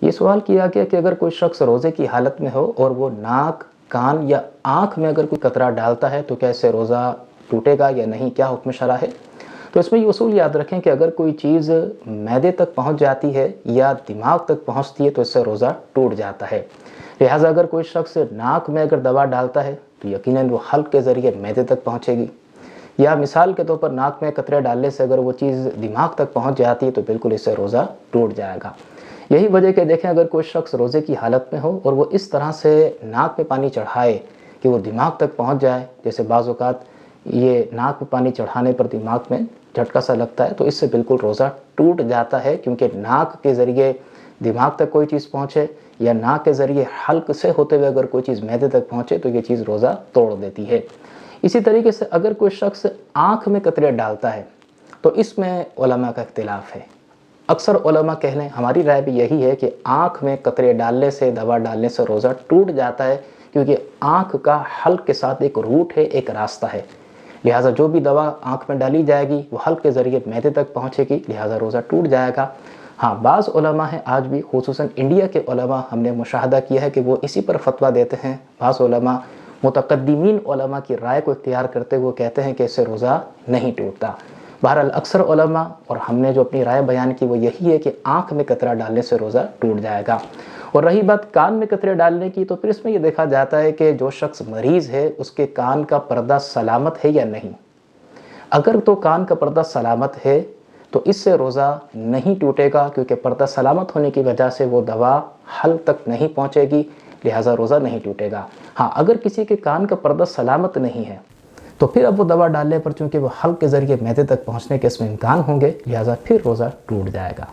یہ سوال کیا گیا کہ اگر کوئی شخص روزے کی حالت میں ہو اور وہ ناک، کان یا آنکھ میں اگر کوئی قطرہ ڈالتا ہے تو کیا اس سے روزہ ٹوٹے گا یا نہیں، کیا حکم شرع ہے؟ تو اس میں یہ اصول یاد رکھیں کہ اگر کوئی چیز معدے تک پہنچ جاتی ہے یا دماغ تک پہنچتی ہے تو اس سے روزہ ٹوٹ جاتا ہے۔ لہٰذا اگر کوئی شخص ناک میں اگر دوا ڈالتا ہے تو یقیناً وہ حلق کے ذریعے معدے تک پہنچے گی، یا مثال کے طور پر ناک میں قطرے ڈالنے سے اگر وہ چیز دماغ تک پہنچ جاتی ہے تو بالکل اس سے روزہ ٹوٹ جائے گا۔ یہی وجہ کہ دیکھیں اگر کوئی شخص روزے کی حالت میں ہو اور وہ اس طرح سے ناک میں پانی چڑھائے کہ وہ دماغ تک پہنچ جائے، جیسے بعض اوقات یہ ناک میں پانی چڑھانے پر دماغ میں جھٹکا سا لگتا ہے، تو اس سے بالکل روزہ ٹوٹ جاتا ہے، کیونکہ ناک کے ذریعے دماغ تک کوئی چیز پہنچے یا ناک کے ذریعے حلق سے ہوتے ہوئے اگر کوئی چیز معدے تک پہنچے تو یہ چیز روزہ توڑ دیتی ہے۔ اسی طریقے سے اگر کوئی شخص آنکھ میں قطرے ڈالتا ہے تو اس میں علماء کا اختلاف ہے۔ اکثر علماء کہہ لیں، ہماری رائے بھی یہی ہے کہ آنکھ میں قطرے ڈالنے سے، دوا ڈالنے سے روزہ ٹوٹ جاتا ہے، کیونکہ آنکھ کا حلق کے ساتھ ایک روٹ ہے، ایک راستہ ہے، لہٰذا جو بھی دوا آنکھ میں ڈالی جائے گی وہ حلق کے ذریعے معدے تک پہنچے گی، لہٰذا روزہ ٹوٹ جائے گا۔ ہاں، بعض علماء ہیں آج بھی، خصوصاً انڈیا کے علماء ہم نے مشاہدہ کیا ہے کہ وہ اسی پر فتویٰ دیتے ہیں۔ بعض علماء متقدمین علماء کی رائے کو اختیار کرتے ہوئے کہتے ہیں کہ اس سے روزہ نہیں ٹوٹتا۔ بہرحال اکثر علماء اور ہم نے جو اپنی رائے بیان کی وہ یہی ہے کہ آنکھ میں قطرہ ڈالنے سے روزہ ٹوٹ جائے گا۔ اور رہی بات کان میں قطرے ڈالنے کی، تو پھر اس میں یہ دیکھا جاتا ہے کہ جو شخص مریض ہے اس کے کان کا پردہ سلامت ہے یا نہیں۔ اگر تو کان کا پردہ سلامت ہے تو اس سے روزہ نہیں ٹوٹے گا، کیونکہ پردہ سلامت ہونے کی وجہ سے وہ دوا حلق تک نہیں پہنچے گی، لہٰذا روزہ نہیں ٹوٹے گا۔ ہاں، اگر کسی کے کان کا پردہ سلامت نہیں ہے تو پھر اب وہ دوا ڈالنے پر چونکہ وہ حلق کے ذریعے معدے تک پہنچنے کے اس میں امکان ہوں گے، لہٰذا پھر روزہ ٹوٹ جائے گا۔